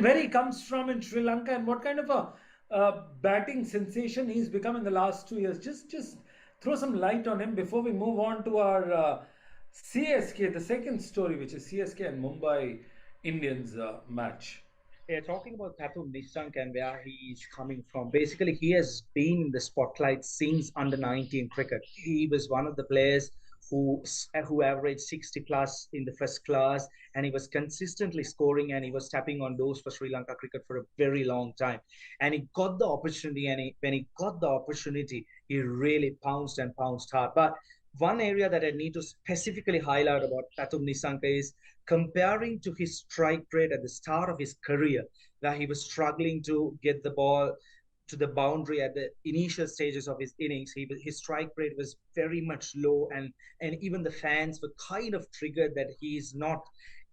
where he comes from in Sri Lanka and what kind of a batting sensation he's become in the last 2 years. Just throw some light on him before we move on to our CSK, the second story, which is CSK and Mumbai Indians match. Yeah, talking about Pathum Nissanka and where he's coming from. Basically, he has been in the spotlight since under 19 cricket. He was one of the players who averaged 60 plus in the first class, and he was consistently scoring, and he was tapping on doors for Sri Lanka cricket for a very long time. And he got the opportunity, and when he got the opportunity, he really pounced and pounced hard. But one area that I need to specifically highlight about Pathum Nissanka is comparing to his strike rate at the start of his career, where he was struggling to get the ball to the boundary at the initial stages of his innings. His strike rate was very much low, and even the fans were kind of triggered that he is not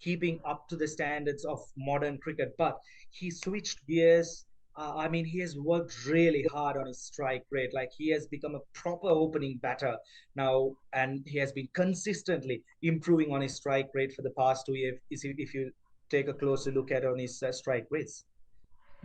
keeping up to the standards of modern cricket. But he switched gears. I mean, he has worked really hard on his strike rate. Like, he has become a proper opening batter now, and he has been consistently improving on his strike rate for the past 2 years. If you take a closer look at on his strike rates.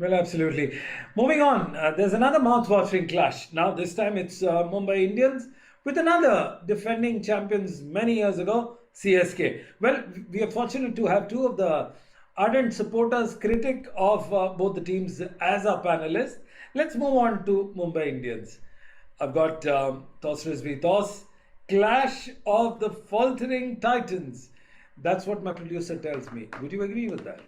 Well, absolutely. Moving on, there's another mouth-watering clash. Now, this time it's Mumbai Indians with another defending champions many years ago, CSK. Well, we are fortunate to have two of the ardent supporters, critic of both the teams as our panelists. Let's move on to Mumbai Indians. I've got Toss Rizvi Toss, Clash of the Faltering Titans. That's what my producer tells me. Would you agree with that?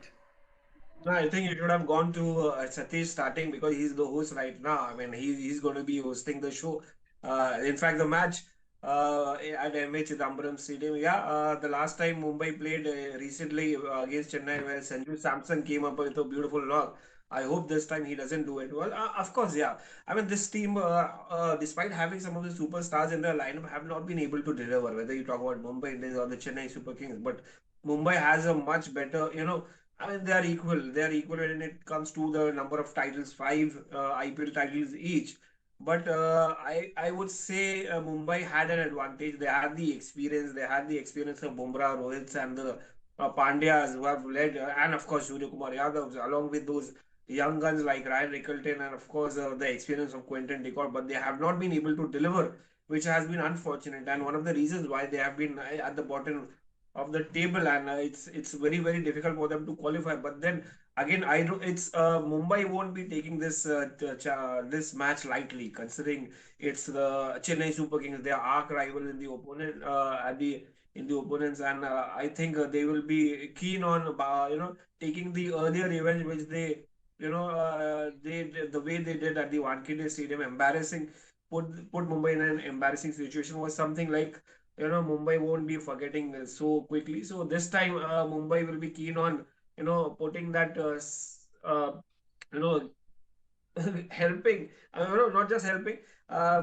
No, I think you should have gone to Satish starting because he's the host right now. I mean, he's going to be hosting the show. In fact, the match at MH Chidambaram Stadium. Yeah, the last time Mumbai played recently against Chennai, where Sanju Samson came up with a beautiful knock. I hope this time he doesn't do it. Well, of course, yeah. I mean, this team, despite having some of the superstars in their lineup, have not been able to deliver. Whether you talk about Mumbai Indians or the Chennai Super Kings, but Mumbai has a much better, I mean, they are equal. They are equal when it comes to the number of titles, five IPL titles each. But I would say Mumbai had an advantage. They had the experience. They had the experience of Bumrah, Rohits, and the Pandyas who have led, and of course Surya Kumar Yadav, along with those young guns like Ryan Rickelton, and of course the experience of Quentin de Kock. But they have not been able to deliver, which has been unfortunate. And one of the reasons why they have been at the bottom of the table, and it's very difficult for them to qualify. But then again, I know it's Mumbai won't be taking this match lightly, considering it's the Chennai Super Kings. They are arch rival in the opponent at the in the opponents, and I think they will be keen on taking the earlier revenge which they did, the way they did at the Wankhede Stadium, embarrassing, put Mumbai in an embarrassing situation, was something like Mumbai won't be forgetting so quickly. So this time Mumbai will be keen on putting that you know helping, not just helping, uh,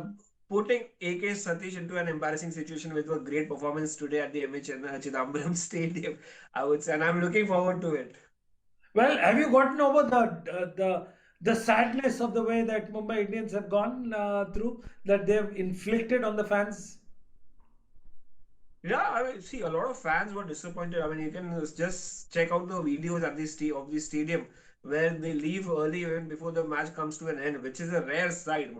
putting AK Satish into an embarrassing situation with a great performance today at the MH Chidambaram Stadium, I would say, and I'm looking forward to it. Well, have you gotten over the sadness of the way that Mumbai Indians have gone through, that they've inflicted on the fans? Yeah, I mean, see, a lot of fans were disappointed. I mean, you can just check out the videos at of the stadium where they leave early even before the match comes to an end, which is a rare sight.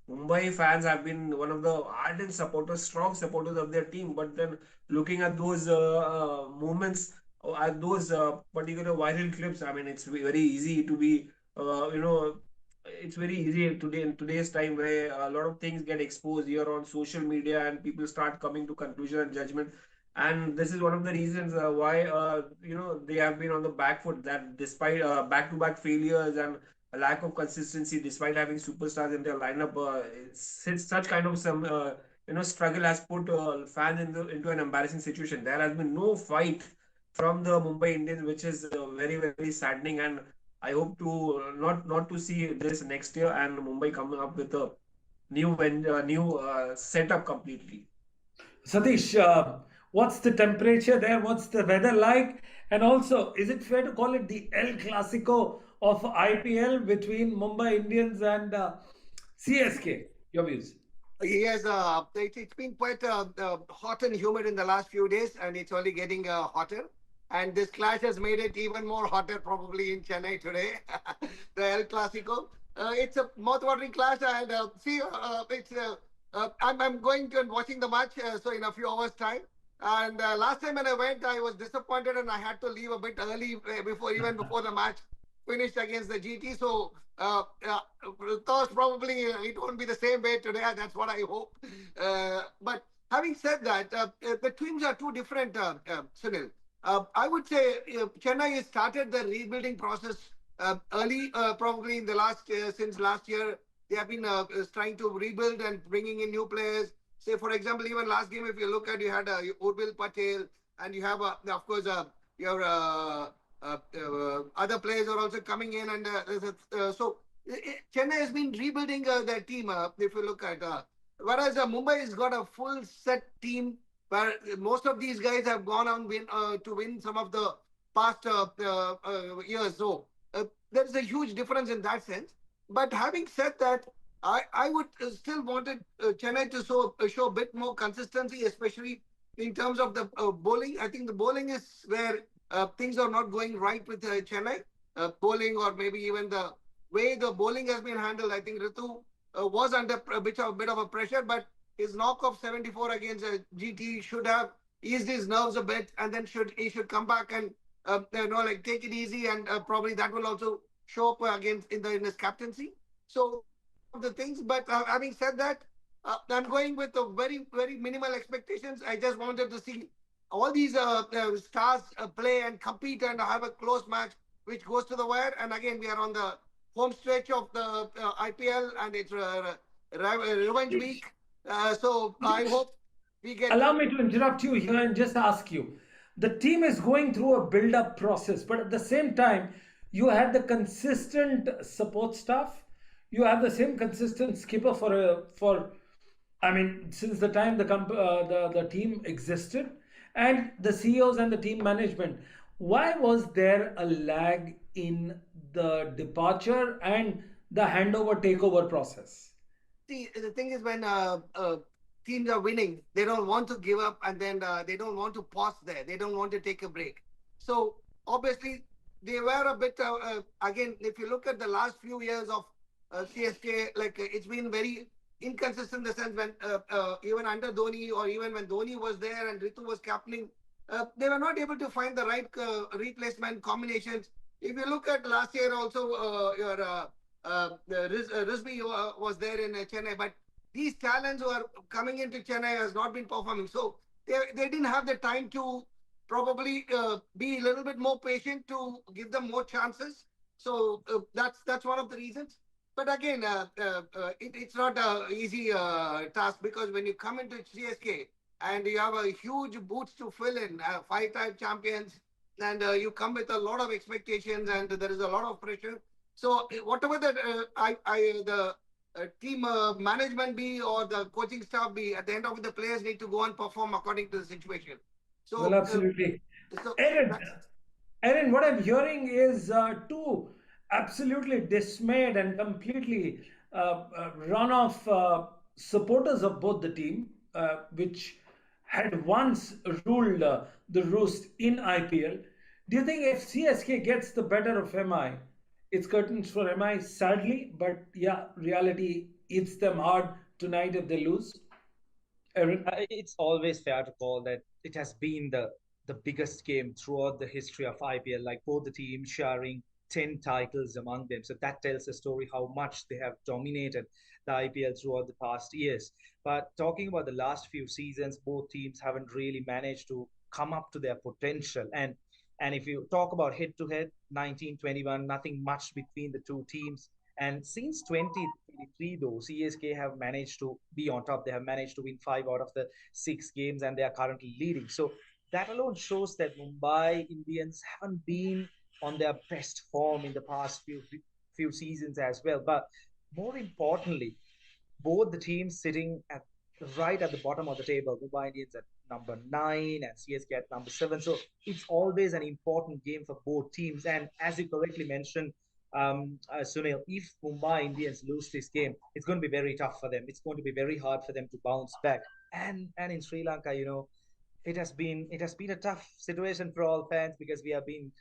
Mumbai fans have been one of the ardent supporters, strong supporters of their team. But then looking at those moments, or at those particular viral clips, I mean, it's very easy to be, it's very easy today in today's time where a lot of things get exposed here on social media and people start coming to conclusion and judgment. And this is one of the reasons why they have been on the back foot, that despite back-to-back failures and a lack of consistency, despite having superstars in their lineup, since such kind of some struggle has put fans into an embarrassing situation. There has been no fight from the Mumbai Indians, which is very saddening. And I hope to not to see this next year and Mumbai coming up with a new setup completely. Satish, what's the temperature there? What's the weather like? And also, is it fair to call it the El Clasico of IPL between Mumbai Indians and CSK? Your views? Yes, it's been quite hot and humid in the last few days, and it's only getting hotter. And this clash has made it even more hotter probably in Chennai today. The El Clasico. It's a mouth-watering clash, and I'm going to and watching the match. So in a few hours' time. And last time when I went, I was disappointed, and I had to leave a bit early before the match finished against the GT. So thought probably it won't be the same way today. That's what I hope. But having said that, the teams are too different, Sunil. I would say Chennai has started the rebuilding process early, probably in the last since last year. They have been trying to rebuild and bringing in new players. Say, for example, even last game, if you look at, you had Urbil Patel, and you have, of course, your other players are also coming in, and Chennai has been rebuilding their team. If you look at, whereas Mumbai has got a full set team where most of these guys have gone on to win some of the past years. So there's a huge difference in that sense. But having said that, I would still wanted Chennai to show a bit more consistency, especially in terms of the bowling. I think the bowling is where things are not going right with Chennai. Bowling, or maybe even the way the bowling has been handled. I think Ritu was under a bit of a pressure, but his knock of 74 against GT should have eased his nerves a bit, and then he should come back and take it easy, and probably that will also show up against in his captaincy. So these are some of the things. But having said that, I'm going with a very minimal expectations. I just wanted to see all these stars play and compete and have a close match which goes to the wire. And again, we are on the home stretch of the IPL, and it's revenge week. So I hope we get. Allow me to interrupt you here and just ask you. The team is going through a build up process, but at the same time, you had the consistent support staff. You have the same consistent skipper for I mean, since the time the team existed, and the CEOs and the team management. Why was there a lag in the departure and the handover takeover process? See, the thing is, when teams are winning, they don't want to give up, and then they don't want to pause there. They don't want to take a break. So obviously, they were a bit again. If you look at the last few years of CSK, it's been very inconsistent in the sense when even under Dhoni, or even when Dhoni was there and Ritu was captaining, they were not able to find the right replacement combinations. If you look at last year also, your Rizvi was there in Chennai, but these talents who are coming into Chennai has not been performing. So they didn't have the time to probably be a little bit more patient to give them more chances. So that's one of the reasons. But again, it's not an easy task, because when you come into CSK and you have a huge boots to fill in, 5-time champions, and you come with a lot of expectations, and there is a lot of pressure. So whatever that the team management be, or the coaching staff be, at the end of it, the players need to go and perform according to the situation. So Well, absolutely. so Aaron, that's Aaron, what I'm hearing is two absolutely dismayed and completely run off supporters of both the team, which had once ruled the roost in IPL. Do you think if CSK gets the better of MI, it's curtains for MI, sadly, but yeah, reality hits them hard tonight if they lose? Aaron? It's always fair to call that it has been the biggest game throughout the history of IPL. Like both the teams sharing 10 titles among them. So that tells a story how much they have dominated the IPL throughout the past years. But talking about the last few seasons, both teams haven't really managed to come up to their potential. And if you talk about head to head, 1921, nothing much between the two teams. And since 2023, though, CSK have managed to be on top. They have managed to win 5 out of the 6 games, and they are currently leading. So that alone shows that Mumbai Indians haven't been on their best form in the past few seasons as well. But more importantly, both the teams sitting at right at the bottom of the table. Mumbai Indians at number 9 and CSK at number 7. So it's always an important game for both teams. And as you correctly mentioned, Sunil, if Mumbai Indians lose this game, it's going to be very tough for them. It's going to be very hard for them to bounce back. And in Sri Lanka, it has been a tough situation for all fans because we have been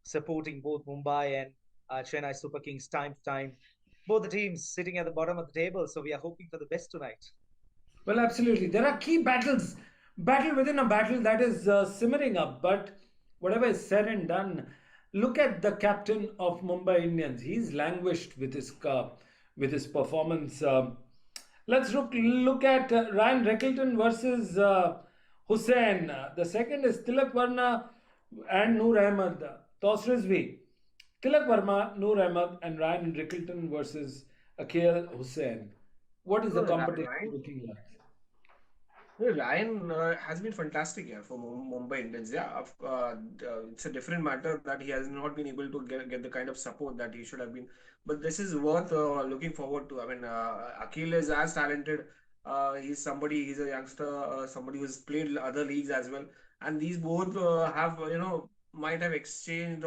supporting both Mumbai and Chennai Super Kings time to time. Both the teams sitting at the bottom of the table, so we are hoping for the best tonight. Well, absolutely. There are key battles, battle within a battle that is simmering up. But whatever is said and done, look at the captain of Mumbai Indians. He's languished with his performance. Let's look at Ryan Reckleton versus Hussain. The second is Tilak Varma and Noor Ahmed. Toss Rizvi. Tilak Verma, Noor Ahmed, and Ryan Rickleton versus Akhil Hussain. What is the No, competition Ryan. looking like? Ryan has been fantastic here for Mumbai Indians. Yeah, it's a different matter that he has not been able to get the kind of support that he should have been. But this is worth looking forward to. I mean, Akhil is as talented. He's a youngster, somebody who's played other leagues as well. And these both have, might have exchanged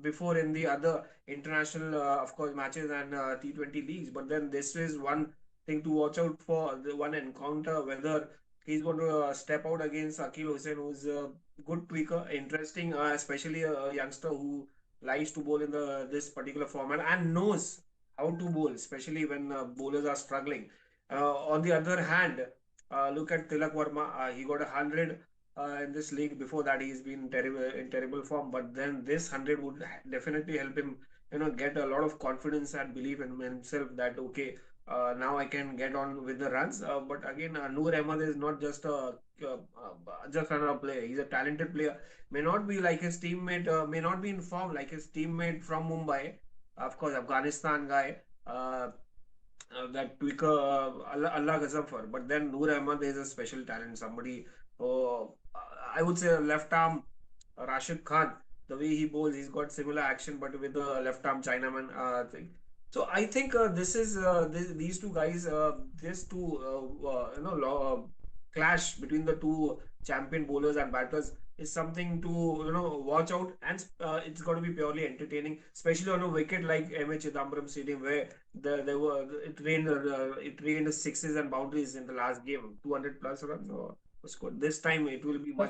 before in the other international, of course, matches and T20 leagues. But then this is one thing to watch out for, the one encounter, whether he's going to step out against Akil Hussain, who's a good tweaker, interesting, especially a youngster who likes to bowl in the this particular format and knows how to bowl, especially when bowlers are struggling. On the other hand, look at Tilak Verma. He got 100 in this league. Before that, he's been terrible in terrible form. But then this 100 would definitely help him, get a lot of confidence and belief in himself that okay, now I can get on with the runs. But again, Noor Ahmed is not just another player. He's a talented player. May not be like his teammate. May not be in form like his teammate from Mumbai. Of course, Afghanistan guy. That tweaker Allah Gazafar. But then Noor Ahmed is a special talent. Somebody, uh, I would say, left arm Rashid Khan. The way he bowls, he's got similar action, but with the left arm Chinaman thing. So I think these two guys, this two clash between the two champion bowlers and batters is something to watch out, and it's going to be purely entertaining, especially on a wicket like MH Chidambaram Stadium where it rained sixes and boundaries in the last game, 200 plus runs was scored. This time it will be much